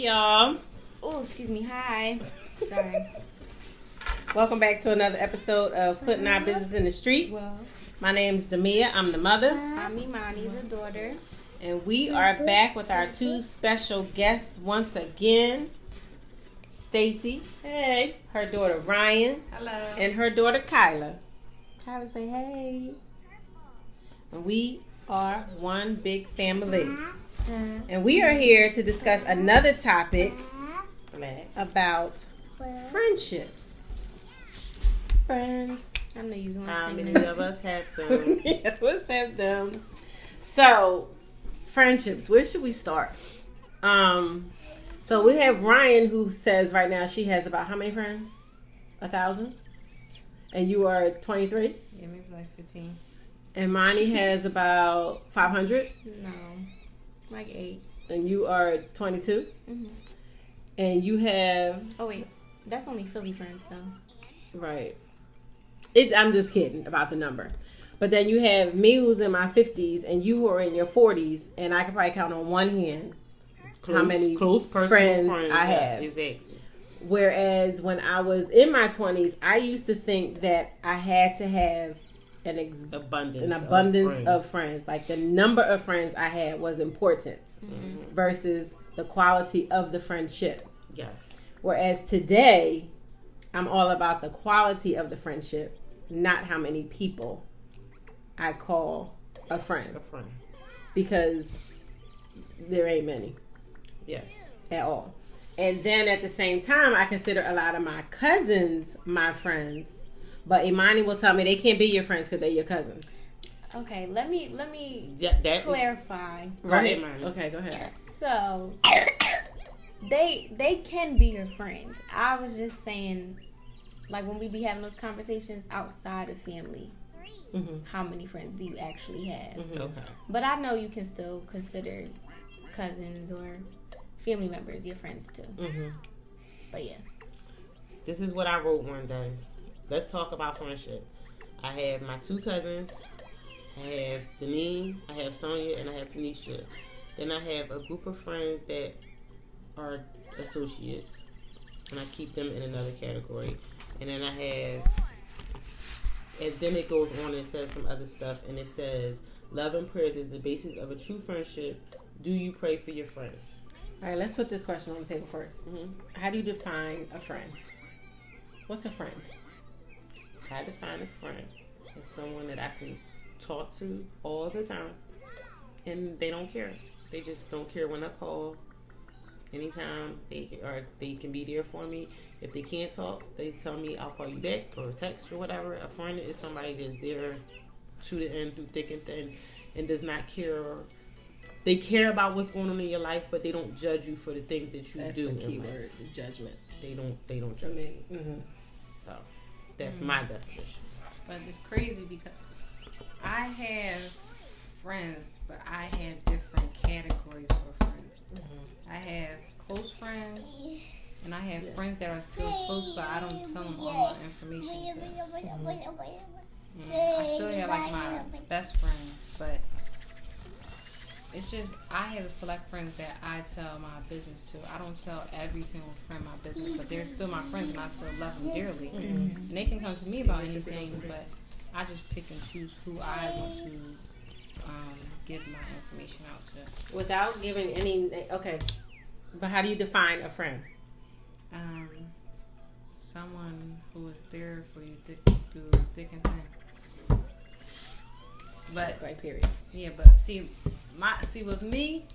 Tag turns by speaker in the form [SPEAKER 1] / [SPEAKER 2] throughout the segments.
[SPEAKER 1] y'all.
[SPEAKER 2] Oh, excuse me. Hi. Sorry.
[SPEAKER 1] Welcome back to another episode of Putting Our Business in the Streets. My name's Demia. I'm the mother.
[SPEAKER 2] I'm Imani, the daughter.
[SPEAKER 1] And we are back with our two special guests once again. Stacey. Hey. Her daughter Ryan.
[SPEAKER 3] Hello.
[SPEAKER 1] And her daughter Kyla. Kyla, say hey. And we are one big family. And we are here to discuss another topic about friendships. Friends.
[SPEAKER 2] I know you want to
[SPEAKER 3] How
[SPEAKER 2] say
[SPEAKER 3] many
[SPEAKER 2] that.
[SPEAKER 3] of us have them?
[SPEAKER 1] Yeah, let's have them. So, friendships. Where should we start? So we have Ryan, who says right now she has about how many friends? 1,000? And you are 23?
[SPEAKER 3] Yeah, maybe like 15.
[SPEAKER 1] And Monty has about 500?
[SPEAKER 2] No. Like 8.
[SPEAKER 1] And you are 22?
[SPEAKER 2] Mm-hmm.
[SPEAKER 1] And you have...
[SPEAKER 2] Oh, wait. That's only Philly friends, though.
[SPEAKER 1] Right. I'm just kidding about the number. But then you have me who's in my 50s and you who are in your 40s. And I can probably count on one hand how many friends I have.
[SPEAKER 3] Exactly.
[SPEAKER 1] Whereas when I was in my 20s, I used to think that I had to have an abundance of friends. Like the number of friends I had was important versus the quality of the friendship.
[SPEAKER 3] Yes.
[SPEAKER 1] Whereas today, I'm all about the quality of the friendship, not how many people I call a friend. Because there ain't many.
[SPEAKER 3] Yes.
[SPEAKER 1] At all. And then at the same time, I consider a lot of my cousins my friends. But Imani will tell me they can't be your friends because they're your cousins.
[SPEAKER 2] Okay, let me clarify.
[SPEAKER 1] Go ahead,
[SPEAKER 3] Imani.
[SPEAKER 1] Okay, go ahead.
[SPEAKER 2] So, they can be your friends. I was just saying, like when we be having those conversations outside of family, how many friends do you actually have?
[SPEAKER 3] Okay.
[SPEAKER 2] But I know you can still consider cousins or family members your friends too. But yeah.
[SPEAKER 3] This is what I wrote one day. Let's talk about friendship. I have my two cousins. I have Deneen, I have Sonia, and I have Tanisha. Then I have a group of friends that are associates. And I keep them in another category. And then I have... And then it goes on and says some other stuff. And it says, love and prayers is the basis of a true friendship. Do you pray for your friends?
[SPEAKER 1] All right, let's put this question on the table first. How do you define a friend? What's a friend?
[SPEAKER 3] I define a friend as someone that I can talk to all the time. And they don't care. They just don't care when I call. Anytime they can be there for me. If they can't talk, they tell me I'll call you back or text or whatever. A friend is somebody that's there to the end through thick and thin and does not care. They care about what's going on in your life, but they don't judge you for the things that you do.
[SPEAKER 1] That's the key word, the judgment.
[SPEAKER 3] They don't judge you. So that's my definition.
[SPEAKER 4] But it's crazy because I have friends, but I have different categories for friends. I have close friends, and I have friends that are still close, but I don't tell them all my information to. And I still have like my best friends, but it's just I have select friends that I tell my business to. I don't tell every single friend my business, but they're still my friends, and I still love them dearly. And they can come to me about anything, but I just pick and choose who I want to give my information out to.
[SPEAKER 1] Without giving any... Okay. But how do you define a friend?
[SPEAKER 4] Someone who is there for you through thick and thin. But
[SPEAKER 1] Right, period.
[SPEAKER 4] yeah, but see with me,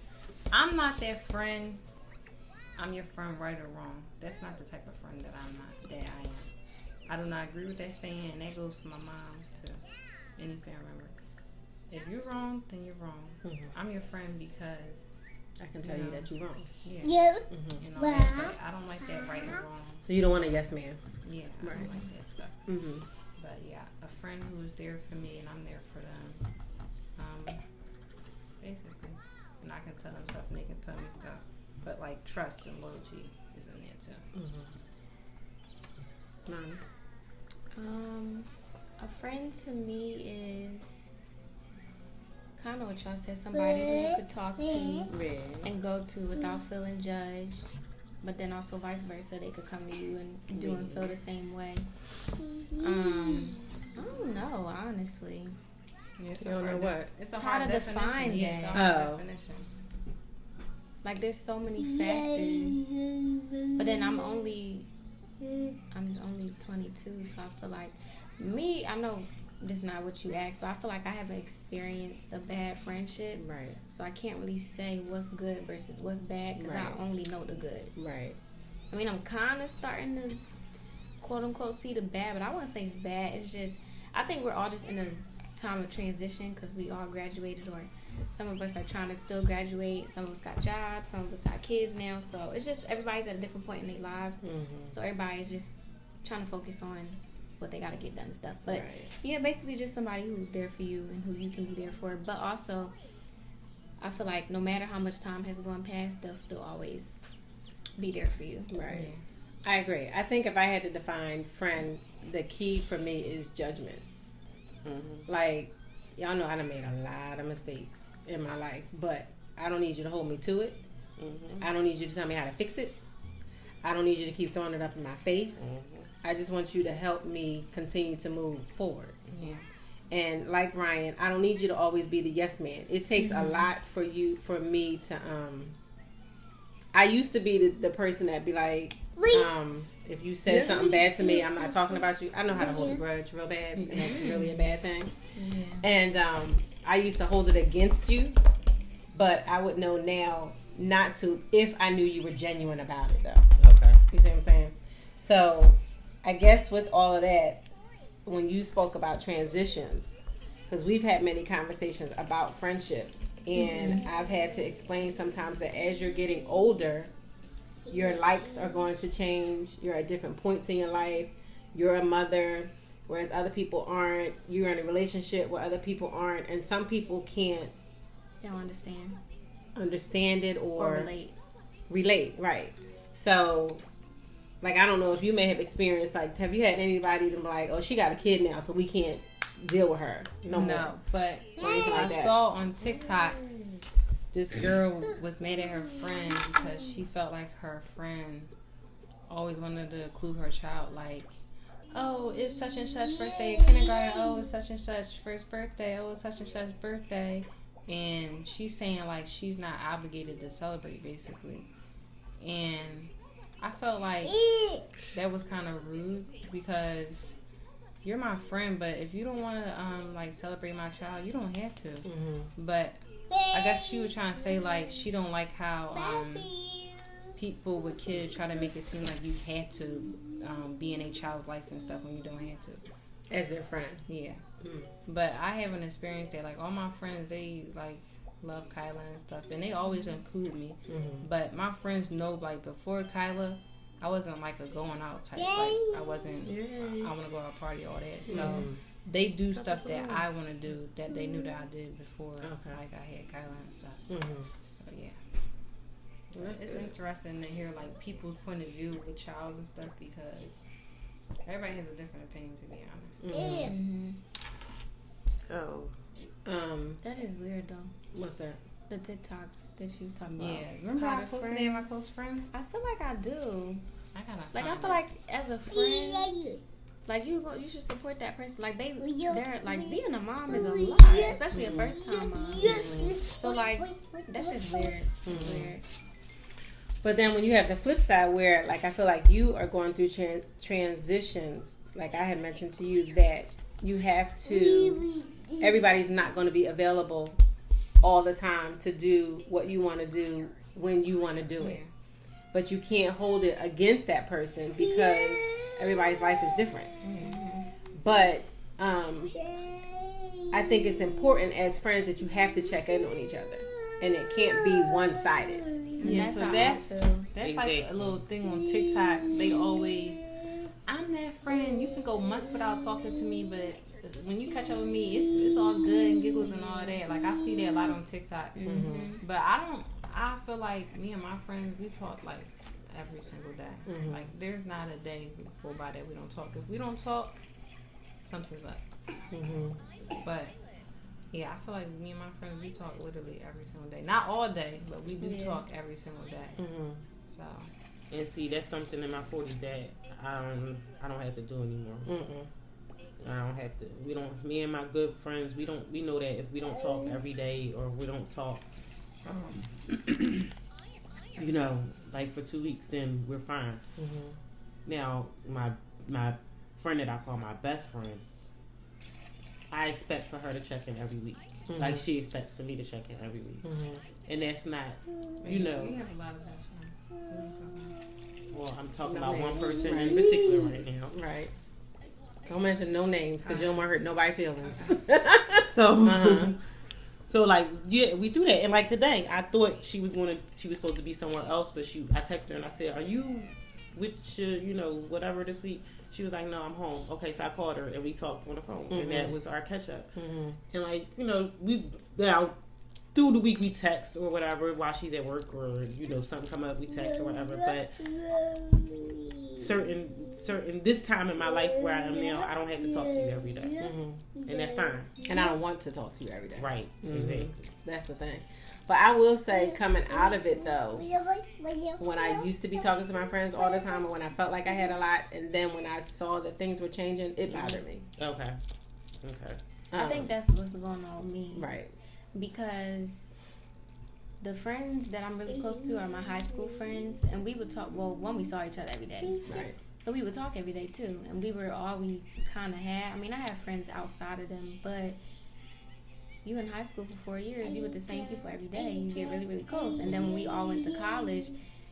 [SPEAKER 4] I'm not that friend. I'm your friend, right or wrong. That's not the type of friend that I am. I do not agree with that saying, and that goes from my mom to any family member. If you're wrong, then you're wrong. I'm your friend because
[SPEAKER 1] I can tell you that you're wrong.
[SPEAKER 4] yeah. You know, I don't like that right or wrong.
[SPEAKER 1] So you don't want a yes man.
[SPEAKER 4] Yeah, I don't like that stuff. But yeah, a friend who is there for me and I'm there for them. Basically. And I can tell them stuff and they can tell me stuff. But like trust and loyalty is in there too.
[SPEAKER 1] Mom.
[SPEAKER 2] A friend to me is kind of what y'all said, somebody who you could talk to and go to without feeling judged, but then also vice versa, they could come to you and do and feel the same way. I don't know, honestly.
[SPEAKER 1] You don't know what?
[SPEAKER 2] It's a hard definition. Definition. Like, there's so many factors, but then I'm only 22, so I feel like I know this is not what you asked, but I feel like I haven't experienced a bad friendship.
[SPEAKER 1] Right.
[SPEAKER 2] So I can't really say what's good versus what's bad because I only know the good.
[SPEAKER 1] Right.
[SPEAKER 2] I mean, I'm kind of starting to, quote unquote, see the bad, but I wouldn't say it's bad. It's just, I think we're all just in a time of transition because we all graduated, or some of us are trying to still graduate. Some of us got jobs. Some of us got kids now. So it's just everybody's at a different point in their lives. Mm-hmm. So everybody's just trying to focus on what they got to get done and stuff. But yeah, basically just somebody who's there for you and who you can be there for. But also, I feel like no matter how much time has gone past, they'll still always be there for you.
[SPEAKER 1] Right. I agree. I think if I had to define friend, the key for me is judgment. Mm-hmm. Like, y'all know I done made a lot of mistakes in my life, but I don't need you to hold me to it. Mm-hmm. I don't need you to tell me how to fix it. I don't need you to keep throwing it up in my face. Mm-hmm. I just want you to help me continue to move forward. Yeah. And like Ryan, I don't need you to always be the yes man. It takes a lot for me to I used to be the person that'd be like, if you said something bad to me, I'm not talking about you. I know how to hold a grudge real bad, and that's really a bad thing. Yeah. And I used to hold it against you, but I would know now not to if I knew you were genuine about it, though. Okay. You see what I'm saying? So I guess with all of that, when you spoke about transitions, because we've had many conversations about friendships, and I've had to explain sometimes that as you're getting older, your likes are going to change. You're at different points in your life. You're a mother, whereas other people aren't. You're in a relationship where other people aren't, and some people can't.
[SPEAKER 2] They don't
[SPEAKER 1] understand it or relate, right? So, like, I don't know if you may have experienced, like, have you had anybody to be like, oh, she got a kid now, so we can't deal with her no more?
[SPEAKER 4] But I saw on TikTok this girl was mad at her friend because she felt like her friend always wanted to include her child, like, oh, it's such and such first day of kindergarten, oh, it's such and such first birthday, oh, it's such and such birthday. And she's saying, like, she's not obligated to celebrate, basically. And I felt like that was kind of rude because you're my friend, but if you don't want to, like, celebrate my child, you don't have to. Mm-hmm. But I guess she was trying to say, like, she don't like how people with kids try to make it seem like you have to be in a child's life and stuff when you don't have to.
[SPEAKER 1] As their friend.
[SPEAKER 4] Yeah. Mm. But I haven't experienced that. Like, all my friends, they, like, love Kyla and stuff, and they always include me. Mm-hmm. But my friends know, like, before Kyla, I wasn't, like, a going out type. Like, I wasn't, I want to go out party, all that. So they do stuff that I want to do that they knew that I did before, like, I had Kyla and stuff. Mm-hmm. So, yeah. It's interesting to hear, like, people's point of view with childs and stuff because everybody has a different opinion, to be honest.
[SPEAKER 2] Mm-hmm.
[SPEAKER 1] Oh.
[SPEAKER 2] That is weird, though.
[SPEAKER 1] What's that?
[SPEAKER 2] The TikTok that she was talking about.
[SPEAKER 4] Yeah. Remember how I posted it in my close friends?
[SPEAKER 2] I feel like I do.
[SPEAKER 4] I gotta
[SPEAKER 2] like, I feel like as a friend, like, you should support that person. Like, they're like, being a mom is a lot, especially a first time mom. So, like, that's just weird. It's weird.
[SPEAKER 1] But then when you have the flip side where, like, I feel like you are going through transitions, like I had mentioned to you, that you have to, everybody's not going to be available all the time to do what you want to do when you want to do it. But you can't hold it against that person because everybody's life is different. But I think it's important as friends that you have to check in on each other. And it can't be one-sided.
[SPEAKER 4] Yeah, so that's like a little thing on TikTok. They always, I'm that friend. You can go months without talking to me, but when you catch up with me, it's all good and giggles and all that. Like, I see that a lot on TikTok. Mm-hmm. But I feel like me and my friends, we talk like every single day. Mm-hmm. Like, there's not a day before by that we don't talk. If we don't talk, something's up. Mm-hmm. But Yeah, I feel like me and my friends, we talk literally every single day. Not all day, but we do talk every single day. Mm-hmm. So.
[SPEAKER 3] And see, that's something in my 40s that I don't have to do anymore. I don't have to. We don't. Me and my good friends, we don't. We know that if we don't talk every day or we don't talk, you know, like for 2 weeks, then we're fine. Now, my friend that I call my best friend, I expect for her to check in every week. Like she expects for me to check in every week, and that's not, you know.
[SPEAKER 4] You have a lot of best friends.
[SPEAKER 3] Well, I'm talking about one person in particular right now.
[SPEAKER 1] Right. Don't mention no names because you don't want to hurt nobody's feelings.
[SPEAKER 3] So like, yeah, we do that. And like today, I thought she was supposed to be somewhere else, but I texted her and I said, "Are you with your, you know, whatever this week?" She was like, "No, I'm home." Okay, so I called her and we talked on the phone, and that was our catch up. And like, you know, through the week we text or whatever while she's at work, or you know, something come up, we text or whatever. But certain this time in my life where I am now, I don't have to talk to you every day, and that's fine.
[SPEAKER 1] And I don't want to talk to you every day.
[SPEAKER 3] Right, exactly.
[SPEAKER 1] That's the thing. But I will say, coming out of it though, when I used to be talking to my friends all the time, and when I felt like I had a lot, and then when I saw that things were changing, it bothered me.
[SPEAKER 3] Okay.
[SPEAKER 2] I think that's what's going on with me.
[SPEAKER 1] Right.
[SPEAKER 2] Because the friends that I'm really close to are my high school friends, and we would talk. Well, one, we saw each other every day,
[SPEAKER 1] right?
[SPEAKER 2] So we would talk every day too, and we were all we kind of had. I mean, I have friends outside of them, but you in high school for 4 years, you with the same people every day, you get really, really close. And then when we all went to college,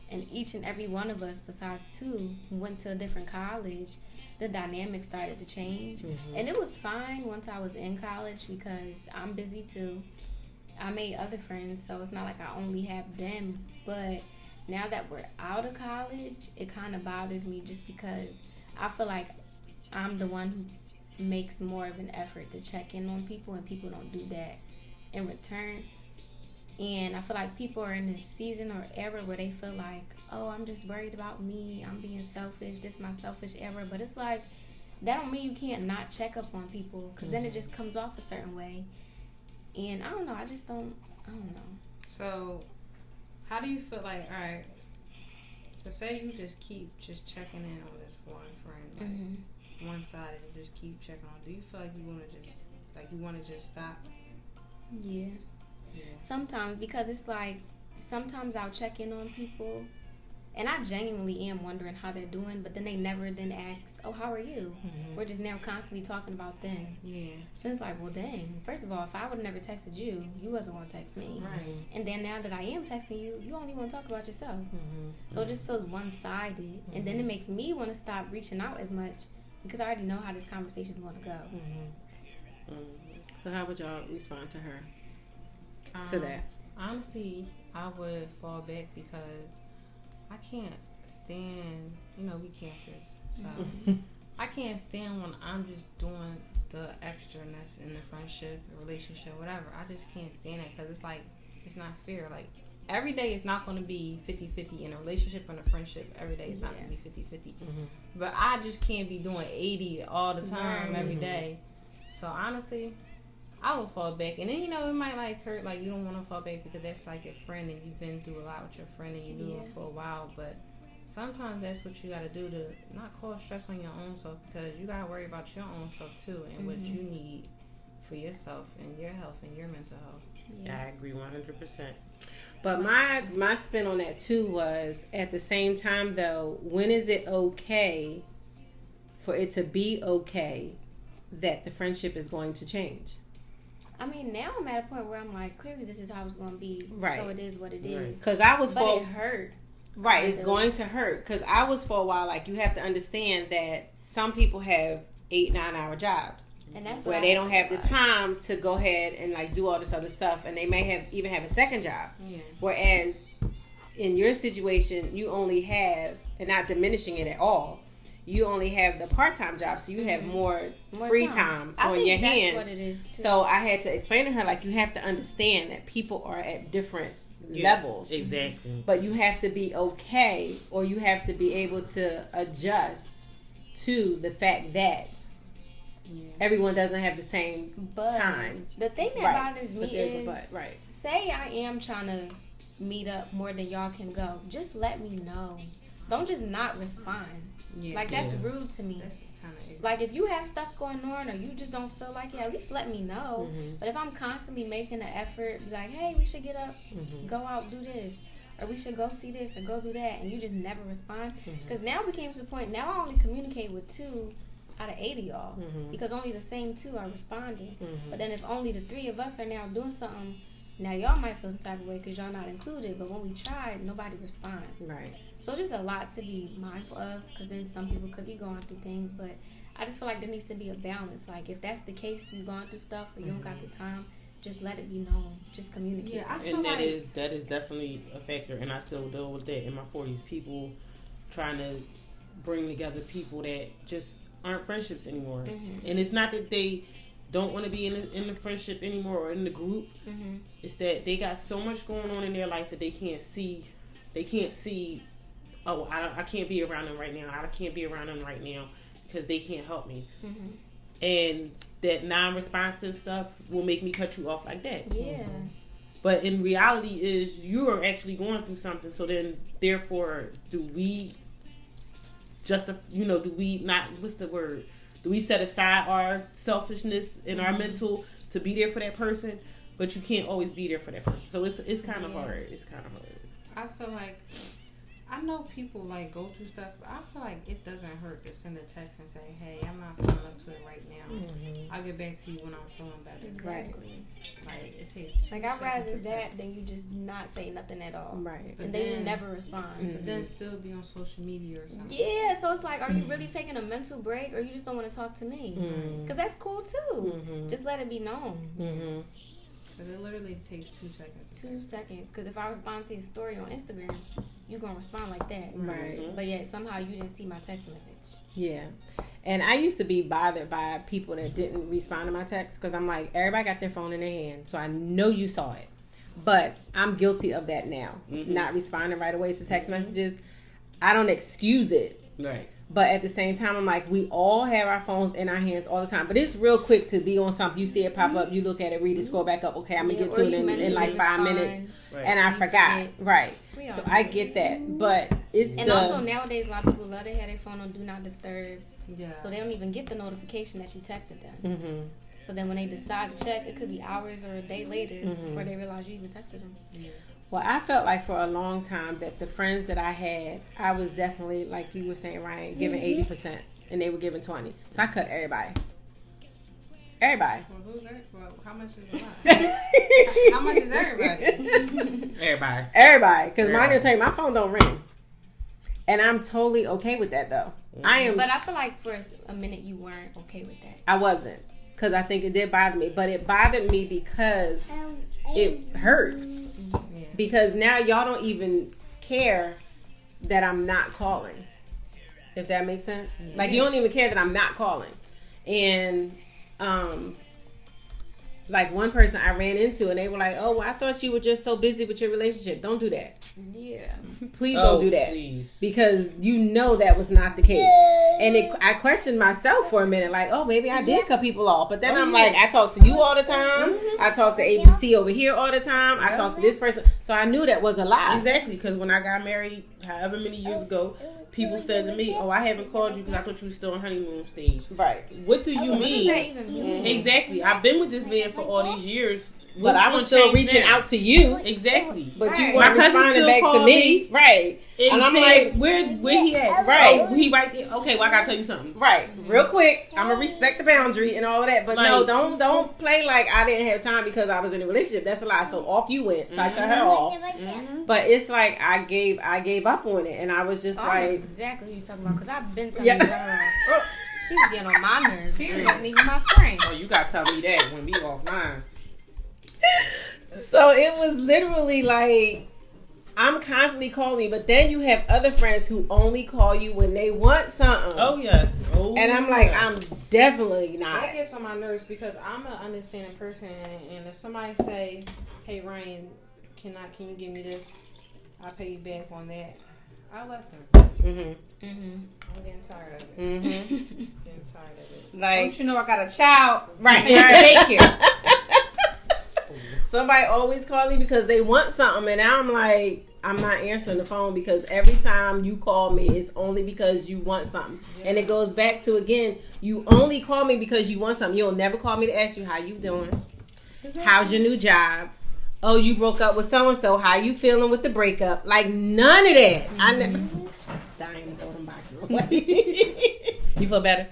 [SPEAKER 2] and each and every one of us, besides two, went to a different college, the dynamic started to change. And it was fine once I was in college because I'm busy too. I made other friends, so it's not like I only have them. But now that we're out of college, it kind of bothers me just because I feel like I'm the one who makes more of an effort to check in on people, and people don't do that in return. And I feel like people are in this season or era where they feel like, oh, I'm just worried about me, I'm being selfish, this is my selfish era. But it's like, that don't mean you can't not check up on people, because then it just comes off a certain way. And I don't know, I don't know.
[SPEAKER 4] So, how do you feel like, all right, so say you just keep just checking in on this one friend, like one side, and you just keep checking on, do you feel like you want to just stop?
[SPEAKER 2] Yeah. Sometimes, because it's like, sometimes I'll check in on people, and I genuinely am wondering how they're doing, but then they never then ask, oh, how are you? We're just now constantly talking about them. Yeah. So it's like, well, dang. First of all, if I would have never texted you, you wasn't going to text me.
[SPEAKER 4] Right.
[SPEAKER 2] And then now that I am texting you, you only want to talk about yourself. So it just feels one-sided. And then it makes me want to stop reaching out as much because I already know how this conversation is going to go.
[SPEAKER 1] So how would y'all respond to her? To that?
[SPEAKER 4] Honestly, I would fall back because I can't stand, we cancers. So I can't stand when I'm just doing the extraness in the friendship, relationship, whatever. I just can't stand it because it's like, it's not fair. Like, every day is not going to be 50-50 in a relationship and a friendship. Every day is not going to be 50-50. But I just can't be doing 80 all the time, every day. So honestly, I would fall back. And then, it might like hurt, like you don't want to fall back because that's like your friend and you've been through a lot with your friend and you knew her for a while. But sometimes that's what you got to do to not cause stress on your own self, because you got to worry about your own self too and what you need for yourself and your health and your mental health.
[SPEAKER 3] Yeah, I agree 100%.
[SPEAKER 1] But my spin on that too was, at the same time though, when is it okay for it to be okay that the friendship is going to change?
[SPEAKER 2] I mean, now I'm at a point where I'm like, clearly this is how it's going to be. Right. So it is what it is.
[SPEAKER 1] Because I was
[SPEAKER 2] it hurt.
[SPEAKER 1] Right, it's going to hurt. Because I was for a while, like, you have to understand that some people have 8-9 hour jobs.
[SPEAKER 2] And that's
[SPEAKER 1] where they don't have the time to go ahead and like do all this other stuff, and they may even have a second job. Whereas in your situation, you only have, and not diminishing it at all, you only have the part-time job, so you have more free time on your hands. That's what it is too. So I had to explain to her, like, you have to understand that people are at different levels.
[SPEAKER 3] Exactly.
[SPEAKER 1] But you have to be okay, or you have to be able to adjust to the fact that everyone doesn't have the same time.
[SPEAKER 2] The thing that bothers me is,
[SPEAKER 1] right.
[SPEAKER 2] Say I am trying to meet up more than y'all can go. Just let me know. Don't just not respond. Yeah. Like, that's rude to me. That's like, if you have stuff going on or you just don't feel like it, at least let me know. But if I'm constantly making an effort, be like, hey, we should get up, go out, do this, or we should go see this or go do that, and you just never respond. Because now we came to the point, now I only communicate with 2 out of 8 of y'all, because only the same 2 are responding. But then if only the 3 of us are now doing something, now y'all might feel some type of way because y'all not included, but when we tried, nobody responds.
[SPEAKER 1] Right.
[SPEAKER 2] So just a lot to be mindful of, because then some people could be going through things, but I just feel like there needs to be a balance. Like, if that's the case, you going through stuff or you don't got the time, just let it be known. Just communicate.
[SPEAKER 3] Yeah, I feel and that is definitely a factor, and I still deal with that in my 40s. People trying to bring together people that just aren't friendships anymore, and it's not that they don't want to be in the friendship anymore or in the group. It's that they got so much going on in their life that they can't see. Oh, I can't be around them right now. I can't be around them right now because they can't help me. And that non-responsive stuff will make me cut you off like that.
[SPEAKER 2] Yeah.
[SPEAKER 3] But in reality is you are actually going through something. So then, therefore, do we not, what's the word? Do we set aside our selfishness and our mental to be there for that person? But you can't always be there for that person. So it's kind of hard. It's kind of hard.
[SPEAKER 4] I feel like, I know people like go through stuff, but I feel like it doesn't hurt to send a text and say, hey, I'm not feeling up to it right now. I'll get back to you when I'm feeling better.
[SPEAKER 2] Exactly.
[SPEAKER 4] Like, it takes 2
[SPEAKER 2] Like, I'd rather that than you just not say nothing at all.
[SPEAKER 1] Right.
[SPEAKER 2] And then you never respond.
[SPEAKER 4] But then still be on social media or something.
[SPEAKER 2] Yeah, so it's like, are you really taking a mental break or you just don't want to talk to me? Because that's cool too. Just let it be known.
[SPEAKER 4] Because it literally takes 2 seconds.
[SPEAKER 2] 2 seconds. Because if I respond to your story on Instagram, you're going to respond like that.
[SPEAKER 1] Right.
[SPEAKER 2] But yet somehow you didn't see my text message.
[SPEAKER 1] Yeah. And I used to be bothered by people that didn't respond to my text because I'm like, everybody got their phone in their hand, so I know you saw it. But I'm guilty of that now. Not responding right away to text messages. I don't excuse it.
[SPEAKER 3] Right.
[SPEAKER 1] But at the same time, I'm like, we all have our phones in our hands all the time. But it's real quick to be on something. You see it pop up, you look at it, read it, scroll back up. Okay, I'm going to get to it in like 5 minutes. Right. And I forgot. Right. So I get that. But it's
[SPEAKER 2] also nowadays, a lot of people love to have their phone on Do Not Disturb. Yeah. So they don't even get the notification that you texted them. So then when they decide to check, it could be hours or a day later before they realize you even texted them. Yeah.
[SPEAKER 1] Well, I felt like for a long time that the friends that I had, I was definitely, like you were saying, Ryan, giving 80%, and they were giving 20%. So I cut everybody. Everybody.
[SPEAKER 4] Well, who's that? Well, how much is a lot? How much is everybody?
[SPEAKER 1] Everybody. Because mine will tell you, my phone don't ring. And I'm totally okay with that, though. I am.
[SPEAKER 2] But I feel like for a minute you weren't okay with that.
[SPEAKER 1] I wasn't. Because I think it did bother me. But it bothered me because it hurt. Because now y'all don't even care that I'm not calling. If that makes sense. Yeah. Like, you don't even care that I'm not calling. And, like, one person I ran into and they were like, oh, well, I thought you were just so busy with your relationship. Don't do that.
[SPEAKER 2] Yeah.
[SPEAKER 1] Please don't do that.
[SPEAKER 3] Please.
[SPEAKER 1] Because you know that was not the case. And I questioned myself for a minute, like, oh, maybe I did cut people off. But then I'm like, I talk to you all the time. I talk to ABC over here all the time. I talk to this person. So I knew that was a lie.
[SPEAKER 3] Exactly. Because when I got married, however many years ago, people said to me, oh, I haven't called you because I thought you were still on honeymoon stage.
[SPEAKER 1] Right.
[SPEAKER 3] What do you mean?
[SPEAKER 2] What does that even mean?
[SPEAKER 3] Exactly. I've been with this man for all these years.
[SPEAKER 1] But I was still reaching out to you.
[SPEAKER 3] Exactly.
[SPEAKER 1] But you weren't responding back to me. Right.
[SPEAKER 3] And I'm like, where he at? Right. Oh, he right there. Okay, well, I gotta tell you something.
[SPEAKER 1] Right. Real quick, I'm gonna respect the boundary and all of that. But like, no, don't play like I didn't have time because I was in a relationship. That's a lie. So off you went. So I cut her off. But it's like I gave up on it, and I was just like,
[SPEAKER 2] exactly what you're talking about. Because I've been telling you her. She's getting on my nerves. She wasn't even my friend.
[SPEAKER 3] Oh, you gotta tell me that when we offline.
[SPEAKER 1] So it was literally like, I'm constantly calling you, but then you have other friends who only call you when they want something.
[SPEAKER 3] Oh, yes. Oh,
[SPEAKER 1] and I'm like, I'm definitely not.
[SPEAKER 4] That gets on my nerves because I'm an understanding person, and if somebody say, hey, Ryan, can you give me this? I'll pay you back on that. I let them. I'm getting tired of it. Getting tired of it.
[SPEAKER 1] Like,
[SPEAKER 4] don't you know I got a child
[SPEAKER 1] right
[SPEAKER 4] daycare?
[SPEAKER 1] Somebody always calling because they want something, and I'm like, I'm not answering the phone because every time you call me, it's only because you want something. Yes. And it goes back to, again, you only call me because you want something. You'll never call me to ask you how you doing. Exactly. How's your new job? Oh, you broke up with so-and-so. How you feeling with the breakup? Like, none of that. I never... Dying to throw them boxes away. You feel better?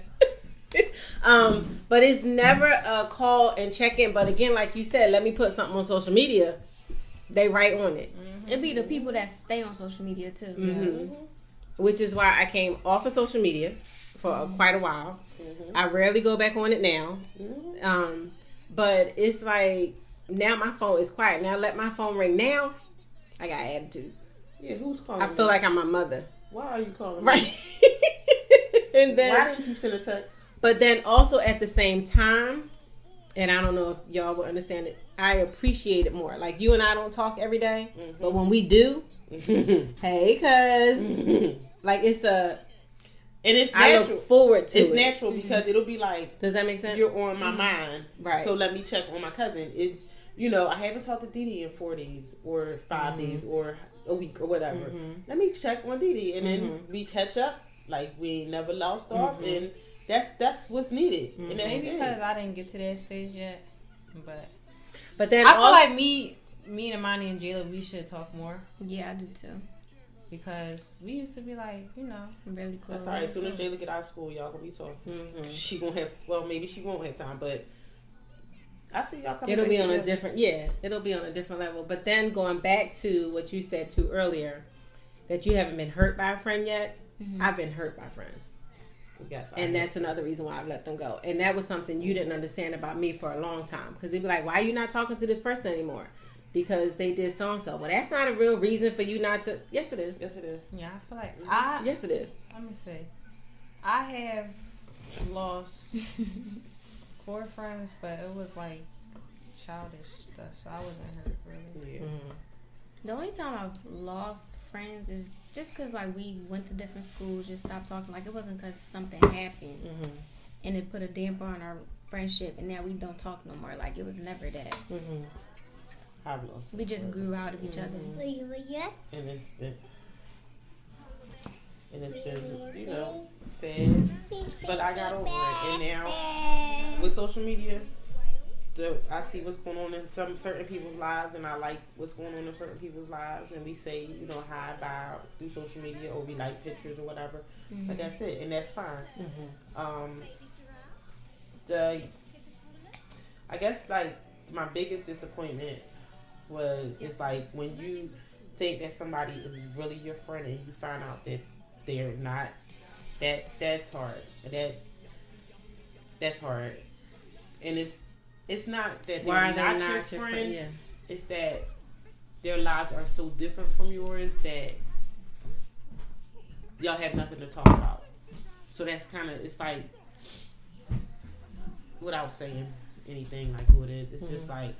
[SPEAKER 1] But it's never a call and check in. But again, like you said, let me put something on social media. They write on it.
[SPEAKER 2] It'd be the people that stay on social media too.
[SPEAKER 1] Which is why I came off of social media for quite a while. I rarely go back on it now. But it's like, now my phone is quiet. Now let my phone ring now. I got attitude.
[SPEAKER 3] Yeah, who's calling?
[SPEAKER 1] I feel like I'm my mother.
[SPEAKER 3] Why are you calling?
[SPEAKER 1] Right.
[SPEAKER 3] Me? And then why didn't you send a text?
[SPEAKER 1] But then also at the same time, and I don't know if y'all will understand it, I appreciate it more. Like, you and I don't talk every day, but when we do, hey, cuz, like, it's a...
[SPEAKER 3] And it's natural.
[SPEAKER 1] I look forward to it.
[SPEAKER 3] It's natural because it'll be like...
[SPEAKER 1] Does that make sense?
[SPEAKER 3] You're on my mind.
[SPEAKER 1] Right.
[SPEAKER 3] So let me check on my cousin. It, you know, I haven't talked to Didi in 4 days or 5 days or a week or whatever. Let me check on Didi. And then we catch up. Like, we never lost off. And that's what's needed. And that's
[SPEAKER 4] maybe because I didn't get to that stage yet. But
[SPEAKER 1] then
[SPEAKER 4] I feel like me and Imani and Jayla, we should talk more.
[SPEAKER 2] Yeah, I do too.
[SPEAKER 4] Because we used to be like, you know, really close.
[SPEAKER 3] That's all right. As soon as Jayla get out of school, y'all gonna be talking. She gonna have, well, maybe she won't have time, but I see y'all coming.
[SPEAKER 1] It'll be on a different, it'll be on a different level. But then going back to what you said too earlier, that you haven't been hurt by a friend yet. I've been hurt by friends.
[SPEAKER 3] Yes,
[SPEAKER 1] and that's another reason why I've let them go. And that was something you didn't understand about me for a long time. Because they'd be like, why are you not talking to this person anymore? Because they did so-and-so. Well, that's not a real reason for you not to... Yes, it is.
[SPEAKER 3] Yes, it is.
[SPEAKER 4] Yeah, I feel like...
[SPEAKER 1] Yes, it is.
[SPEAKER 4] Let me see. I have lost 4 friends, but it was like childish stuff. So I wasn't hurt, really.
[SPEAKER 3] Yeah.
[SPEAKER 2] The only time I've lost friends is just because, like, we went to different schools, just stopped talking. Like, it wasn't because something happened and it put a damper on our friendship and now we don't talk no more. Like, it was never that.
[SPEAKER 3] I've lost.
[SPEAKER 2] We just grew out of each other.
[SPEAKER 3] And it's been, you know, sad. But I got over it. And now, with social media, I see what's going on in some certain people's lives, and I like what's going on in certain people's lives, and we say, you know, hi, bye through social media, or we like pictures or whatever. But that's it, and that's fine. I guess, like, my biggest disappointment is like when you think that somebody is really your friend and you find out that they're not. That's hard. That's hard, and it's not that they're not your friend. Yeah. It's that their lives are so different from yours that y'all have nothing to talk about. So that's kind of, it's like, without saying anything like who it is, it's just like,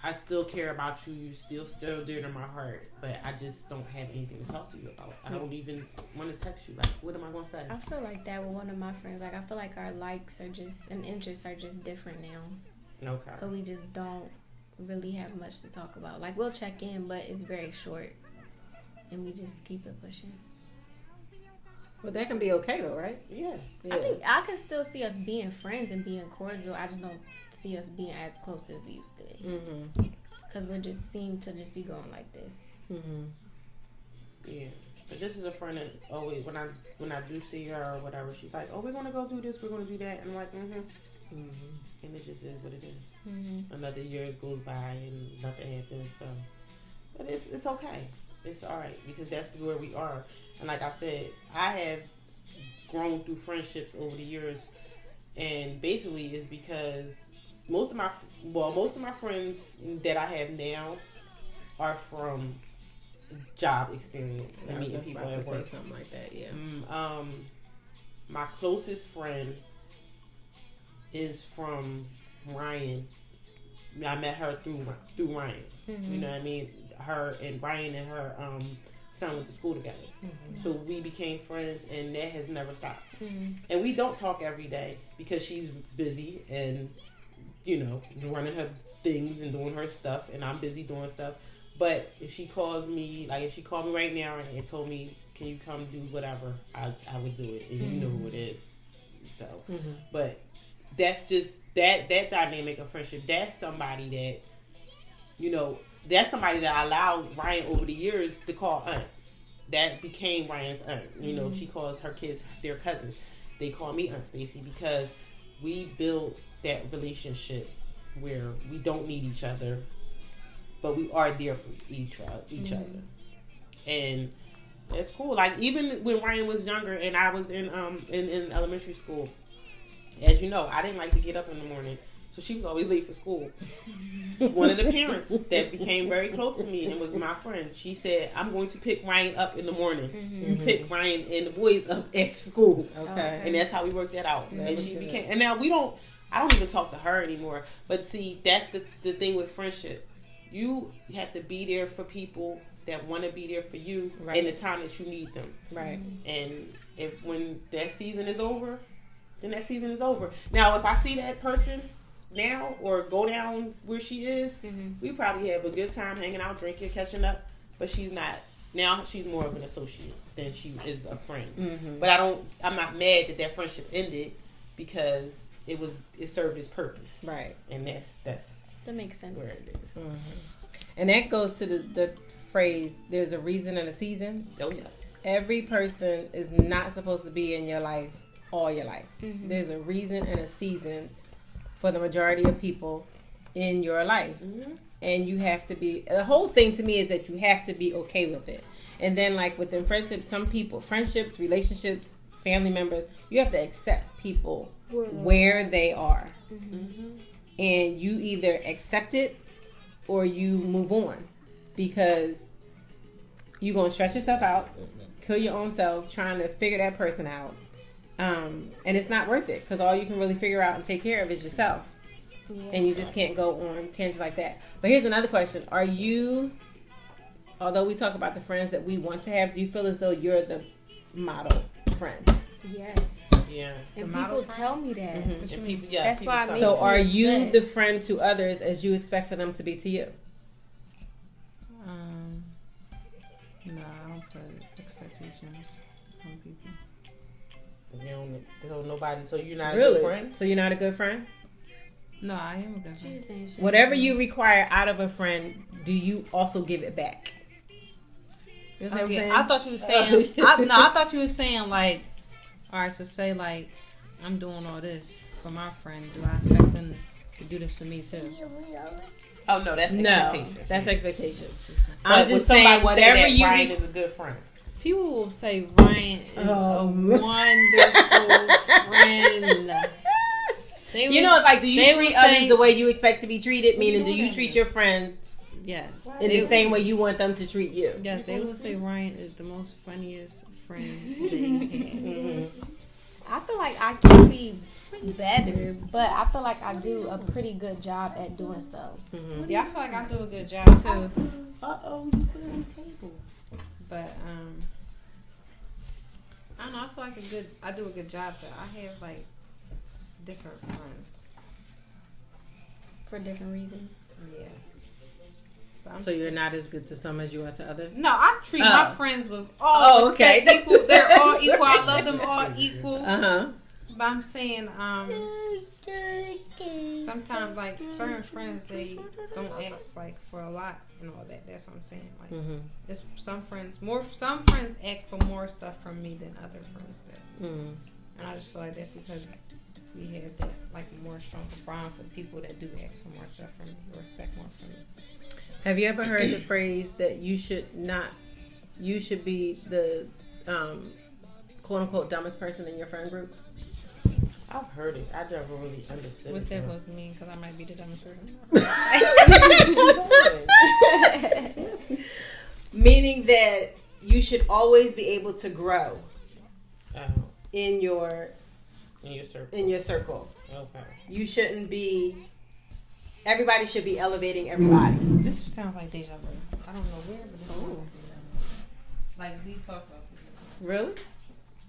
[SPEAKER 3] I still care about you. You're still dear to my heart, but I just don't have anything to talk to you about. I don't even want to text you. Like, what am I going to say?
[SPEAKER 2] I feel like that with one of my friends. Like, I feel like our likes are just, and interests are just different now.
[SPEAKER 3] Okay.
[SPEAKER 2] So we just don't really have much to talk about. Like, we'll check in, but it's very short, and we just keep it pushing.
[SPEAKER 1] But that can be okay though, right?
[SPEAKER 3] Yeah.
[SPEAKER 2] I think I can still see us being friends and being cordial. I just don't see us being as close as we used to be. Because we just seem to just be going like this.
[SPEAKER 3] Yeah. But this is a friend that always, when I do see her or whatever, she's like, oh, we're going to go do this, we're going to do that. And I'm like, and it just is what it is. Another year goes by and nothing happens. So, but it's okay. It's all right because that's where we are. And like I said, I have grown through friendships over the years, and basically it's because most of my friends that I have now are from job experience and meeting people at work.
[SPEAKER 1] Something like that, yeah.
[SPEAKER 3] My closest friend is from Rhyan. I met her through Rhyan. You know what I mean? Her and Ryan and her son went to school together. Mm-hmm. So we became friends, and that has never stopped.
[SPEAKER 2] Mm-hmm.
[SPEAKER 3] And we don't talk every day because she's busy and, running her things and doing her stuff, and I'm busy doing stuff. But if she calls me, like if she called me right now and told me, can you come do whatever, I would do it. And you know who it is. So, but that's just, that dynamic of friendship, that's somebody that, that's somebody that I allowed Ryan over the years to call aunt. That became Ryan's aunt. She calls her kids their cousins. They call me Aunt Stacey because we built that relationship where we don't need each other, but we are there for each other. And it's cool. Like, even when Ryan was younger and I was in elementary school, as you know, I didn't like to get up in the morning. So she was always late for school. One of the parents that became very close to me and was my friend, she said, I'm going to pick Ryan up in the morning. You pick Ryan and the boys up at school.
[SPEAKER 1] Okay.
[SPEAKER 3] And that's how we worked that out. And she became, and now I don't even talk to her anymore. But see, that's the thing with friendship. You have to be there for people that want to be there for you in the time that you need them.
[SPEAKER 1] Right.
[SPEAKER 3] And when that season is over, then that season is over. Now, if I see that person now or go down where she is, we probably have a good time hanging out, drinking, catching up, but she's not. Now she's more of an associate than she is a friend. But I'm not mad that friendship ended because it served its purpose.
[SPEAKER 1] Right.
[SPEAKER 3] And that
[SPEAKER 2] makes sense.
[SPEAKER 3] Where it is.
[SPEAKER 1] And that goes to the phrase, there's a reason and a season.
[SPEAKER 3] Oh yes.
[SPEAKER 1] Every person is not supposed to be in your life all your life. There's a reason and a season for the majority of people in your life. And you have to be, the whole thing to me is that you have to be okay with it. And then, like within friendships, friendships, relationships, family members, you have to accept people where they are. And you either accept it or you move on, because you're going to stress yourself out, kill your own self trying to figure that person out. And it's not worth it, because all you can really figure out and take care of is yourself. And you just can't go on tangents like that. But here's another question. Are you, although we talk about the friends that we want to have, do you feel as though you're the model friend?
[SPEAKER 2] Yes.
[SPEAKER 3] Yeah.
[SPEAKER 2] And people tell me that.
[SPEAKER 3] That's
[SPEAKER 2] why.
[SPEAKER 1] So are you the friend to others as you expect for them to be to you?
[SPEAKER 4] No, I don't put expectations on people.
[SPEAKER 3] So you're not
[SPEAKER 1] really?
[SPEAKER 3] A good friend?
[SPEAKER 1] So you're not a good friend?
[SPEAKER 4] No, I am a good friend.
[SPEAKER 1] Whatever you require out of a friend, do you also give it back? You know what I'm saying?
[SPEAKER 4] I thought you were saying. I thought you were saying like, all right. So say like, I'm doing all this for my friend. Do I expect them to do this for me too?
[SPEAKER 3] Oh no, that's expectations.
[SPEAKER 1] That's expectations.
[SPEAKER 3] I'm just saying, whatever you Ryan is a good friend.
[SPEAKER 4] People will say Ryan is a wonderful friend.
[SPEAKER 1] It's like, do you treat others the way you expect to be treated? Meaning, do you treat your friends in the same way you want them to treat you?
[SPEAKER 4] Yes, they will say Ryan is the most funniest friend they have.
[SPEAKER 2] I feel like I can be better, but I feel like I do a pretty good job at doing so.
[SPEAKER 4] Yeah, I feel like I do a good job too.
[SPEAKER 3] You fell on the table.
[SPEAKER 4] But I don't know. I feel like I do a good job, but I have like different friends
[SPEAKER 2] for different reasons.
[SPEAKER 4] Yeah.
[SPEAKER 1] So you're not as good to some as you are to others?
[SPEAKER 4] No, I treat my friends with all respect. Equal. They're all equal. I love them all equal. But I'm saying, sometimes like certain friends, they don't ask like for a lot and all that. That's what I'm saying. Like, it's some friends ask for more stuff from me than other friends do. And I just feel like that's because we have that like more stronger bond for people that do ask for more stuff from me or expect more from me.
[SPEAKER 1] Have you ever heard the phrase that you should be the quote unquote dumbest person in your friend group?
[SPEAKER 3] I've heard it. I never really understood
[SPEAKER 4] What's
[SPEAKER 3] it.
[SPEAKER 4] that supposed to mean? Because I might be the dumbest person.
[SPEAKER 1] Meaning that you should always be able to grow in your circle.
[SPEAKER 3] Okay.
[SPEAKER 1] You shouldn't be. Everybody should be elevating everybody.
[SPEAKER 4] This sounds like deja vu. I don't know where, but it sounds Like, we talk about this.
[SPEAKER 3] Really?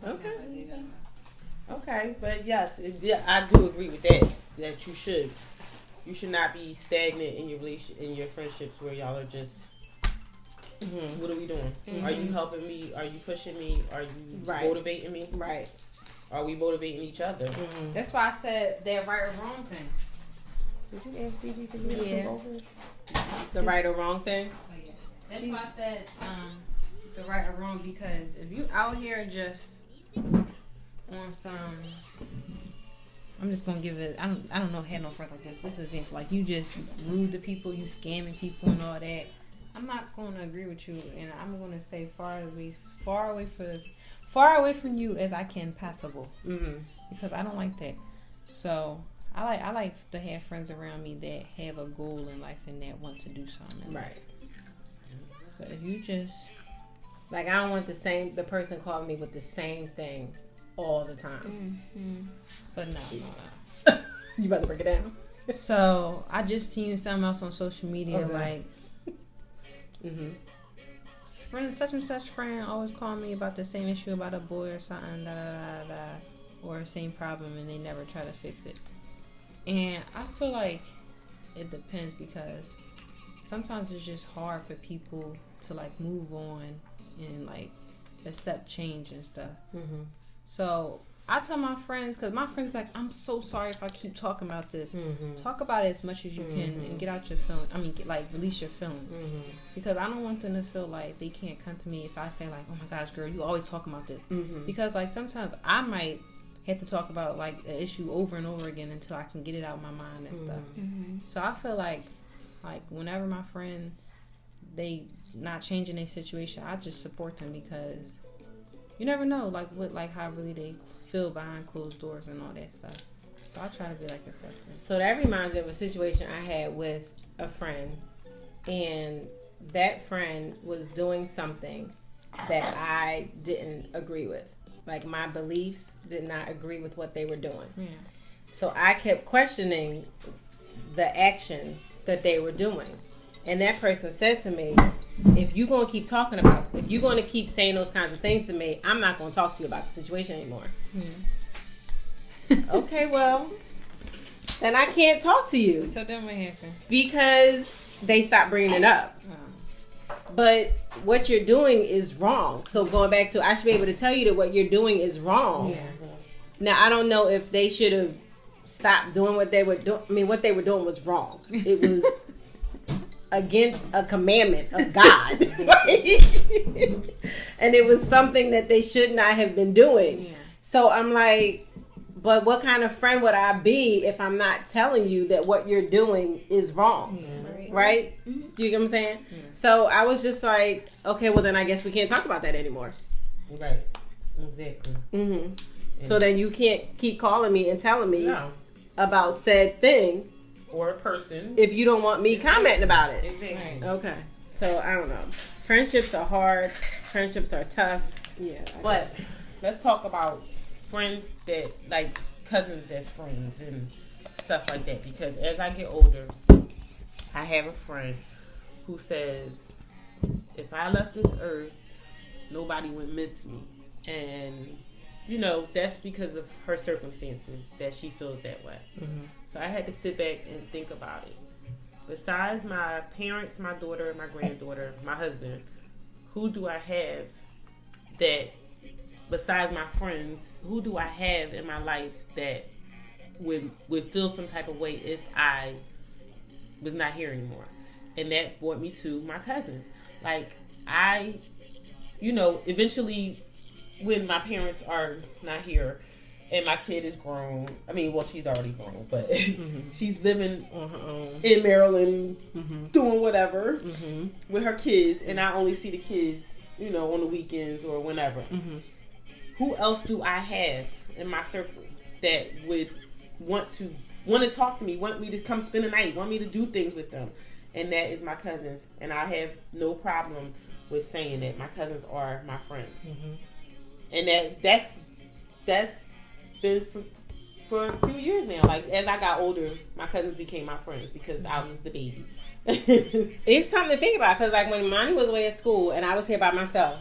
[SPEAKER 3] Okay. Okay, but yes, I do agree with that. That you should not be stagnant in your friendships where y'all are just. Mm-hmm. What are we doing? Mm-hmm. Are you helping me? Are you pushing me? Are you motivating me?
[SPEAKER 1] Right.
[SPEAKER 3] Are we motivating each other?
[SPEAKER 4] Mm-hmm. That's why I said that right or wrong thing.
[SPEAKER 3] Did you ask DG because you have over?
[SPEAKER 1] The right or wrong thing?
[SPEAKER 4] Oh, yeah. That's why I said the right or wrong, because if you out here just on some, I'm just gonna give it. I don't know. Had no friends like this. This is like you just rude to people, you scamming people and all that. I'm not going to agree with you, and I'm going to stay far away from you as I can possible, because I don't like that. So I like to have friends around me that have a goal in life and that want to do something.
[SPEAKER 1] Right.
[SPEAKER 4] But if you just
[SPEAKER 1] like, I don't want the person calling me with the same thing all the time.
[SPEAKER 4] Mm-hmm. But no.
[SPEAKER 1] You about to break it down?
[SPEAKER 4] So I just seen something else on social media like. Friend, such and such friend always call me about the same issue about a boy or something, or the same problem, and they never try to fix it. And I feel like it depends, because sometimes it's just hard for people to like move on and like accept change and stuff. So I tell my friends, because my friends be like, I'm so sorry if I keep talking about this. Talk about it as much as you can and get out your feelings. I mean, release your feelings. Because I don't want them to feel like they can't come to me if I say like, oh my gosh, girl, you always talking about this. Because like sometimes I might have to talk about like an issue over and over again until I can get it out of my mind and stuff. So I feel like whenever my friend, they not changing their situation, I just support them, because you never know, how really they feel behind closed doors and all that stuff. So I try to be like accepting.
[SPEAKER 1] So that reminds me of a situation I had with a friend, and that friend was doing something that I didn't agree with. Like, my beliefs did not agree with what they were doing. Yeah. So I kept questioning the action that they were doing. And that person said to me, if you're going to keep talking about it, if you're going to keep saying those kinds of things to me, I'm not going to talk to you about the situation anymore. Okay, well, then I can't talk to you.
[SPEAKER 4] So then what happened?
[SPEAKER 1] Because they stopped bringing it up. But what you're doing is wrong. So going back to, I should be able to tell you that what you're doing is wrong. Yeah. Now, I don't know if they should have stopped doing what they were doing. I mean, what they were doing was wrong. It was against a commandment of God. Right? And it was something that they should not have been doing. Yeah. So I'm like, but what kind of friend would I be if I'm not telling you that what you're doing is wrong? Yeah. Right? Mm-hmm. You get what I'm saying? Yeah. So I was just like, okay, well then I guess we can't talk about that anymore.
[SPEAKER 3] Right. Exactly.
[SPEAKER 1] Mm-hmm. Yeah. So then you can't keep calling me and telling me about said thing.
[SPEAKER 3] Or a person.
[SPEAKER 1] If you don't want me commenting about it.
[SPEAKER 3] Exactly.
[SPEAKER 1] Right. Okay. So I don't know. Friendships are hard. Friendships are tough. Yeah.
[SPEAKER 3] But let's talk about friends that, like, cousins as friends and stuff like that. Because as I get older, I have a friend who says, if I left this earth, nobody would miss me. And, you know, that's because of her circumstances that she feels that way. Mm-hmm. So I had to sit back and think about it. Besides my parents, my daughter, my granddaughter, my husband, who do I have that, besides my friends, who do I have in my life that would feel some type of way if I was not here anymore? And that brought me to my cousins. Like, eventually when my parents are not here, and my kid is grown. I mean, well, she's already grown, but she's living on her own in Maryland, doing whatever with her kids, and I only see the kids, on the weekends or whenever. Mm-hmm. Who else do I have in my circle that would want to talk to me, want me to come spend the night, want me to do things with them? And that is my cousins, and I have no problem with saying that my cousins are my friends, and that's been for a few years now. Like, as I got older, my cousins became my friends because I was the baby.
[SPEAKER 1] It's something to think about, because like when Monty was away at school and I was here by myself,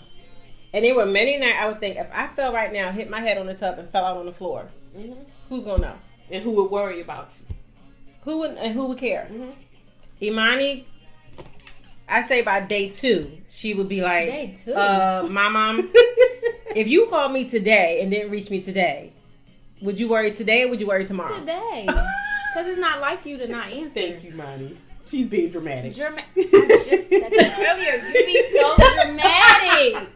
[SPEAKER 1] And there were many nights I would think, if I fell right now, hit my head on the tub and fell out on the floor, who's gonna know?
[SPEAKER 3] And who would worry about you?
[SPEAKER 1] Who would care? Imani, I say by day 2, she would be like,
[SPEAKER 2] Day 2?
[SPEAKER 1] My mom, if you called me today and didn't reach me today, would you worry today or would you worry tomorrow?
[SPEAKER 2] Today. Because it's not like you to not answer.
[SPEAKER 3] Thank you, Imani. She's being dramatic.
[SPEAKER 2] I just said that earlier. You be so dramatic.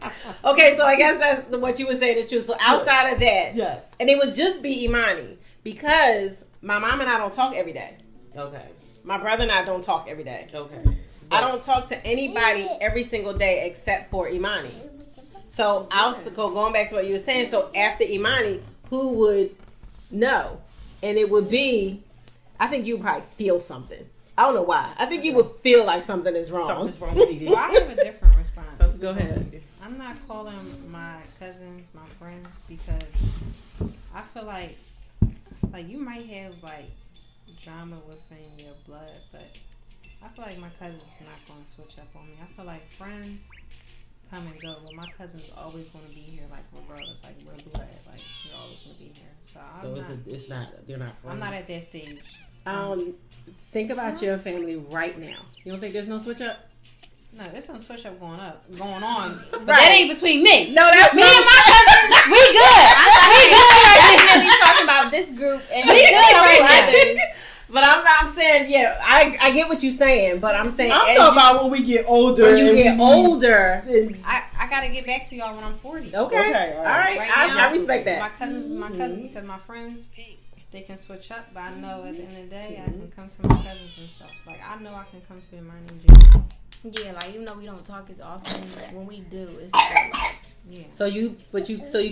[SPEAKER 1] Okay, so I guess that's what you were saying is true. So outside of that,
[SPEAKER 3] yes,
[SPEAKER 1] and it would just be Imani because my mom and I don't talk every day. Okay. My brother and I don't talk every day. Okay. I don't talk to anybody every single day except for Imani. So going back to what you were saying. So after Imani, who would know? And it would be, I think you would probably feel something. I don't know why. I think you would feel like something is wrong.
[SPEAKER 3] Something's wrong with you.
[SPEAKER 4] Well, I have a different response.
[SPEAKER 1] Go ahead.
[SPEAKER 4] I'm not calling my cousins my friends because I feel like you might have like drama within your blood, but I feel like my cousin's not going to switch up on me. I feel like friends come and go, but my cousin's always going to be here, like regardless, like we're blood, like you're always going to be here. So they're not friends. I'm not at that stage.
[SPEAKER 1] Think about your family right now. You don't think there's no switch up?
[SPEAKER 4] No, there's some switch up going on. But
[SPEAKER 1] right.
[SPEAKER 4] That ain't between me.
[SPEAKER 1] No, that's
[SPEAKER 4] me and my cousins. We good. We good right now.
[SPEAKER 2] We talking about this group and
[SPEAKER 4] we good right
[SPEAKER 2] others.
[SPEAKER 1] But I'm saying, yeah, I get what you're saying, but I'm saying
[SPEAKER 3] I'm talking about when we get older.
[SPEAKER 1] When you get older,
[SPEAKER 4] I gotta get back to y'all when I'm 40.
[SPEAKER 1] Okay, all right.
[SPEAKER 4] Right
[SPEAKER 1] I respect that.
[SPEAKER 4] My cousins is my cousin because my friends, they can switch up, but I know at the end of the day, I can come to my cousins and stuff. Like I know I can come to my name.
[SPEAKER 2] Yeah, like even though we don't talk as often, when we do, it's still like,
[SPEAKER 4] yeah.
[SPEAKER 1] So you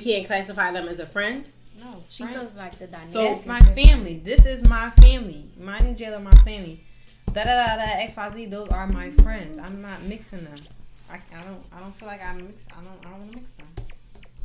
[SPEAKER 1] can't classify them as a friend?
[SPEAKER 2] No, she feels like the dynamic.
[SPEAKER 4] So that's my family. This is my family. Mine and Jayla are my family. XYZ. Those are my friends. I'm not mixing them. I don't feel like I mix. I don't want to mix them.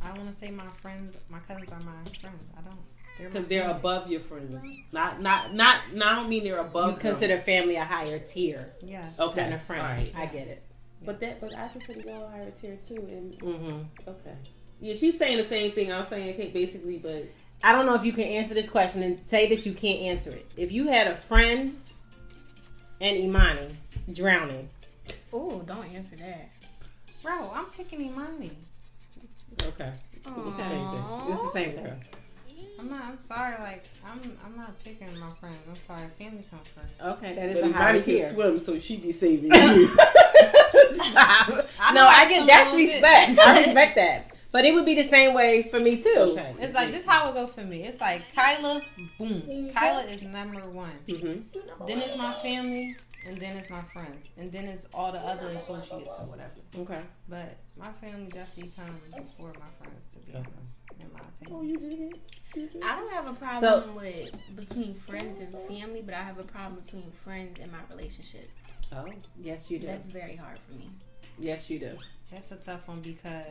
[SPEAKER 4] I don't want to say my friends. My cousins are my friends. I don't.
[SPEAKER 3] Because they're above your friends. Not. I don't mean they're above.
[SPEAKER 1] You consider family a higher tier.
[SPEAKER 4] Yes.
[SPEAKER 1] Okay. Than a friend.
[SPEAKER 3] Right.
[SPEAKER 1] I get it.
[SPEAKER 3] But I consider y'all a higher tier too. And okay. Yeah, she's saying the same thing I'm saying, basically, but
[SPEAKER 1] I don't know if you can answer this question and say that you can't answer it. If you had a friend and Imani drowning.
[SPEAKER 2] Ooh, don't answer that.
[SPEAKER 4] Bro, I'm picking Imani.
[SPEAKER 3] Okay. So it's the same thing.
[SPEAKER 1] It's the same thing.
[SPEAKER 4] I'm sorry, like I'm not picking my friends. I'm sorry, family comes first.
[SPEAKER 1] Okay, that is a higher tier.
[SPEAKER 3] Can swim, so she be saving you.
[SPEAKER 1] Stop. I get that's respect. I respect that. But it would be the same way for me too.
[SPEAKER 4] Okay. It's like this how it go for me. It's like Kyla, boom. Kyla is number one. Mm-hmm. Then it's my family, and then it's my friends, and then it's all the other associates or whatever.
[SPEAKER 1] Okay.
[SPEAKER 4] But my family definitely comes before my friends, to be honest. In my opinion.
[SPEAKER 3] Oh, you did it.
[SPEAKER 2] I don't have a problem with between friends and family, but I have a problem between friends and my relationship.
[SPEAKER 1] Oh, yes, you do.
[SPEAKER 2] That's very hard for me.
[SPEAKER 1] Yes, you do.
[SPEAKER 4] That's a tough one because,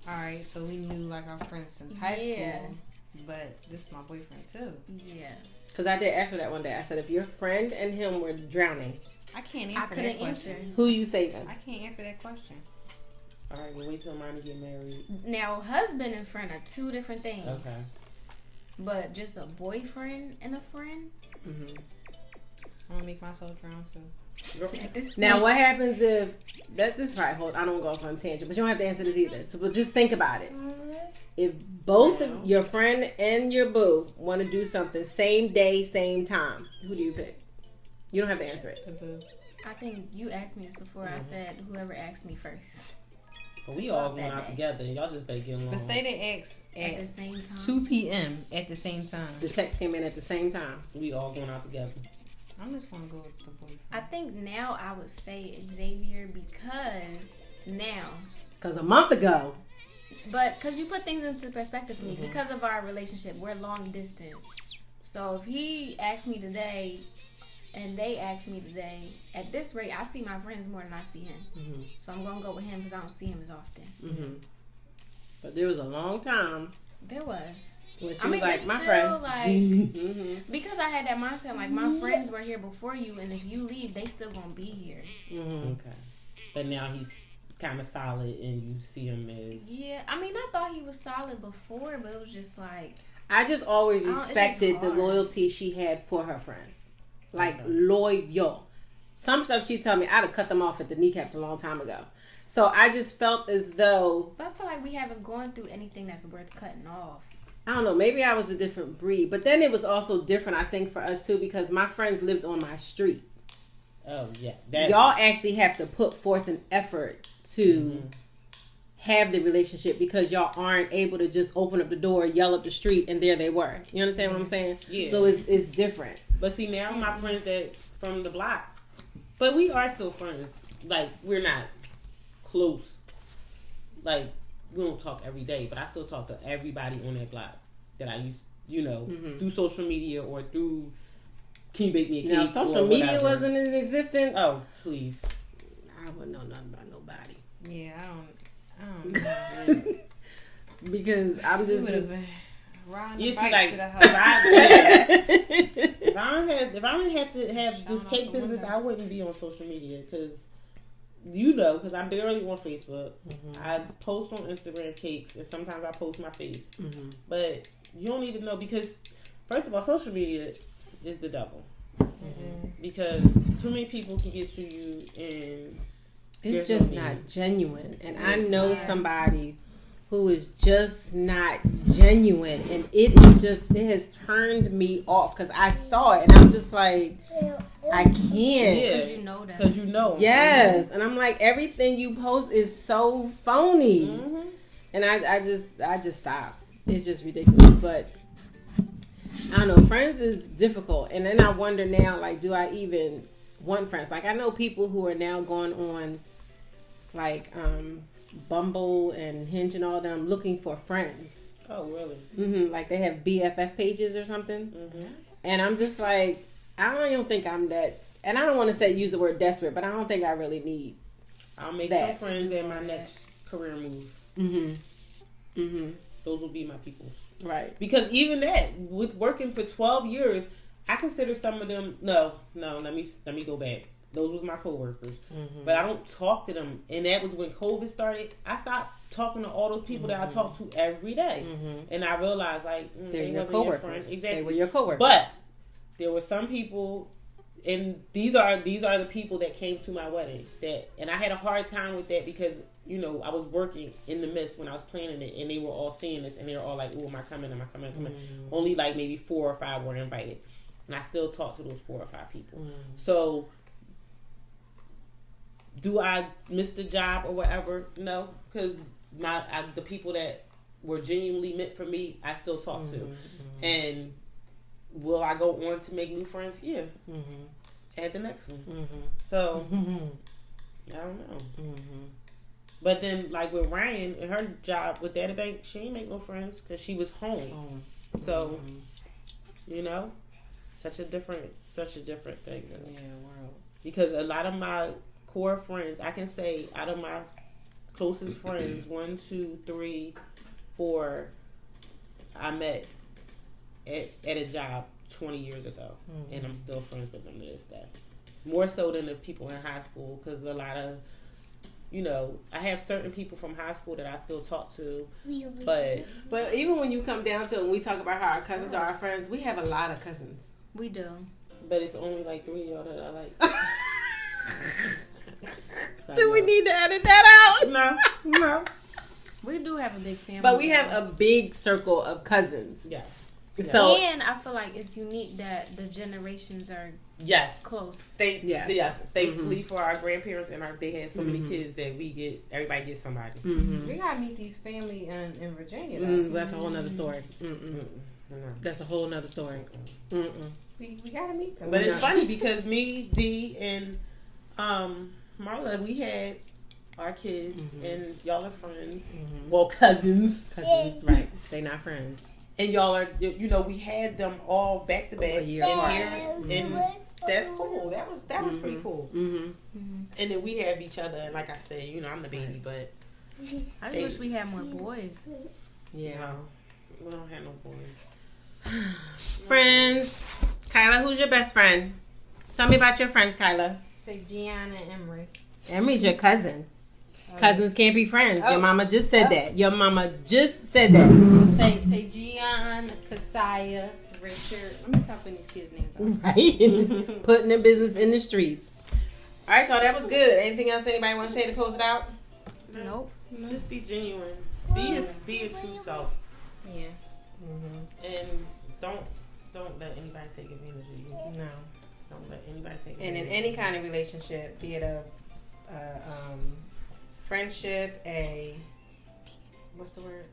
[SPEAKER 4] all right, so we knew like our friends since high school, but this is my boyfriend too.
[SPEAKER 2] Yeah.
[SPEAKER 1] Because I did ask her that one day. I said, if your friend and him were drowning,
[SPEAKER 4] I can't answer that question.
[SPEAKER 1] Who you saving?
[SPEAKER 4] I can't answer that question.
[SPEAKER 3] All right, we'll wait till mine to get married.
[SPEAKER 2] Now, husband and friend are two different things.
[SPEAKER 3] Okay.
[SPEAKER 2] But just a boyfriend and a friend?
[SPEAKER 4] Mm-hmm. I'm going to make myself drown too.
[SPEAKER 2] At this point,
[SPEAKER 1] now, what happens if... That's this right. Hold I don't go off on a tangent, but you don't have to answer this either. So, but just think about it. If both of your friend and your boo want to do something same day, same time, who do you pick? You don't have to answer it.
[SPEAKER 4] The boo.
[SPEAKER 2] I think you asked me this before. I said whoever asked me first.
[SPEAKER 3] But we all going out together. Y'all just better get along.
[SPEAKER 4] But say they ask
[SPEAKER 2] at the same time.
[SPEAKER 4] 2 p.m. at the same time.
[SPEAKER 1] The text came in at the same time.
[SPEAKER 3] We all going out together.
[SPEAKER 4] I'm just going to go with the boyfriend.
[SPEAKER 2] I think now I would say Xavier because now.
[SPEAKER 1] Because a month ago.
[SPEAKER 2] But because you put things into perspective for me. Because of our relationship, we're long distance. So if he asked me today and they asked me today, at this rate, I see my friends more than I see him. Mm-hmm. So I'm going to go with him because I don't see him as often.
[SPEAKER 1] Mm-hmm. But there was a long time.
[SPEAKER 2] There was.
[SPEAKER 1] When she was like, my friend.
[SPEAKER 2] Like, because I had that mindset, like, my friends were here before you, and if you leave, they still going to be here.
[SPEAKER 1] Mm-hmm.
[SPEAKER 3] Okay. But now he's kind of solid and you see him as...
[SPEAKER 2] Yeah, I mean, I thought he was solid before, but it was just like...
[SPEAKER 1] I just always respected the loyalty she had for her friends. Like, loyal. Some stuff she told me, I'd have cut them off at the kneecaps a long time ago. So I just felt as though...
[SPEAKER 2] But I feel like we haven't gone through anything that's worth cutting off.
[SPEAKER 1] I don't know. Maybe I was a different breed. But then it was also different, I think, for us, too, because my friends lived on my street.
[SPEAKER 3] Oh, yeah.
[SPEAKER 1] Y'all actually have to put forth an effort to have the relationship because y'all aren't able to just open up the door, yell up the street, and there they were. You understand what I'm saying?
[SPEAKER 3] Yeah.
[SPEAKER 1] So it's different.
[SPEAKER 3] But see, now my friends that from the block, but we are still friends. Like, we're not close. Like, we don't talk every day, but I still talk to everybody on that block that I used, through social media or through Can You Bake Me a Cake?
[SPEAKER 1] No, social media wasn't in existence.
[SPEAKER 3] Oh, please.
[SPEAKER 1] I wouldn't know nothing about nobody.
[SPEAKER 4] Yeah, I don't know.
[SPEAKER 1] Because I'm just...
[SPEAKER 4] Riding the
[SPEAKER 3] see,
[SPEAKER 4] bike to the house.
[SPEAKER 3] If I didn't have to have this cake business, I wouldn't be on social media because because I'm barely on Facebook. I post on Instagram cakes, and sometimes I post my face. But you don't need to know because, first of all, social media is the devil. Because too many people can get to you, and
[SPEAKER 1] it's just not genuine. And I know somebody who is just not genuine, and it has turned me off because I saw it and I'm just like, I can't.
[SPEAKER 2] Because you know that.
[SPEAKER 3] Because you know.
[SPEAKER 1] Yes. And I'm like, everything you post is so phony. And I just stop. It's just ridiculous. But I don't know, friends is difficult. And then I wonder now, like, do I even want friends? Like, I know people who are now going on like Bumble and Hinge and all them looking for friends.
[SPEAKER 3] Oh, really?
[SPEAKER 1] Like they have BFF pages or something. And I'm just like, I don't even think I'm that. And I don't want to use the word desperate, but I don't think I really need.
[SPEAKER 3] I'll make
[SPEAKER 1] that.
[SPEAKER 3] some friends in my next career move. Those will be my peoples.
[SPEAKER 1] Right.
[SPEAKER 3] Because even that, with working for 12 years, I consider some of them. No. Let me go back. Those was my coworkers, but I don't talk to them. And that was when COVID started. I stopped talking to all those people that I talk to every day, and I realized like
[SPEAKER 1] they're your
[SPEAKER 3] wasn't
[SPEAKER 1] coworkers.
[SPEAKER 3] Your friends. Exactly,
[SPEAKER 1] they were your coworkers.
[SPEAKER 3] But there were some people, and these are the people that came to my wedding. And I had a hard time with that because I was working in the midst when I was planning it, and they were all seeing this, and they were all like, "Oh, am I coming? Am I coming? Only like maybe 4 or 5 were invited, and I still talked to those 4 or 5 people. So. Do I miss the job or whatever? No, because the people that were genuinely meant for me, I still talk to. And will I go on to make new friends? Yeah. At the next one. So, I don't know. But then, like with Ryan and her job with Data Bank, she ain't make no friends because she was home. So, such a different thing.
[SPEAKER 1] Wow.
[SPEAKER 3] Because a lot of my core friends, I can say out of my closest friends, 1, 2, 3, 4, I met at a job 20 years ago, and I'm still friends with them to this day. More so than the people in high school, because a lot of, I have certain people from high school that I still talk to, but
[SPEAKER 1] even when you come down to it, and we talk about how our cousins are our friends, we have a lot of cousins.
[SPEAKER 2] We do.
[SPEAKER 3] But it's only like 3 of y'all that I like.
[SPEAKER 1] Do we need to edit that out?
[SPEAKER 3] No.
[SPEAKER 2] We do have a big family.
[SPEAKER 1] But we have a big circle of cousins.
[SPEAKER 3] Yes.
[SPEAKER 1] So,
[SPEAKER 2] and I feel like it's unique that the generations are close.
[SPEAKER 3] Thankfully for our grandparents and they had so many kids that everybody gets somebody.
[SPEAKER 4] We gotta meet these family in Virginia.
[SPEAKER 1] That's a whole nother story. That's a whole nother story.
[SPEAKER 4] We gotta meet them.
[SPEAKER 3] But it's funny because me, Dee, and Marla, we had our kids, and y'all are friends. Well, cousins.
[SPEAKER 1] Cousins, right. They not friends.
[SPEAKER 3] And y'all are, we had them all back to back in here. And that's cool. That was pretty cool. And then we have each other, and like I said, I'm the baby, but...
[SPEAKER 2] I just wish we had more boys.
[SPEAKER 1] Yeah.
[SPEAKER 3] We don't have no boys.
[SPEAKER 1] Friends. Kyla, who's your best friend? Tell me about your friends, Kyla.
[SPEAKER 4] Say Gianna and Emery.
[SPEAKER 1] Emery's your cousin. Cousins can't be friends. Your mama just said that. Your mama just said that.
[SPEAKER 4] Say Gian, Kasaya, Richard. Let me stop putting these kids' names out.
[SPEAKER 1] Right. Putting their business in the streets. All right, y'all. That was good. Anything else anybody want to say to close it out?
[SPEAKER 2] Nope.
[SPEAKER 3] Just be genuine. Be your true self.
[SPEAKER 4] Yeah.
[SPEAKER 3] And don't let anybody take advantage of you.
[SPEAKER 1] No.
[SPEAKER 3] Don't let anybody take advantage.
[SPEAKER 1] And in any kind of relationship, be it a friendship, what's the word?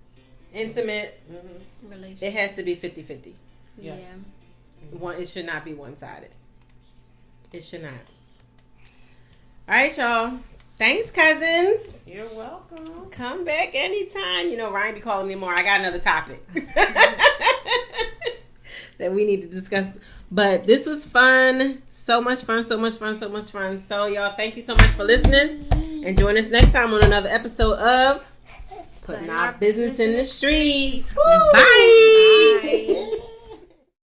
[SPEAKER 1] Intimate.
[SPEAKER 2] Relationship.
[SPEAKER 1] It has to be 50-50.
[SPEAKER 2] Yeah.
[SPEAKER 1] It should not be one-sided. It should not. All right, y'all. Thanks, cousins.
[SPEAKER 3] You're welcome.
[SPEAKER 1] Come back anytime. You know, Ryan be calling me more. I got another topic that we need to discuss. But this was fun. So much fun. So, y'all, thank you so much for listening. And join us next time on another episode of Putting Our Business in the Streets. Bye.
[SPEAKER 2] Bye.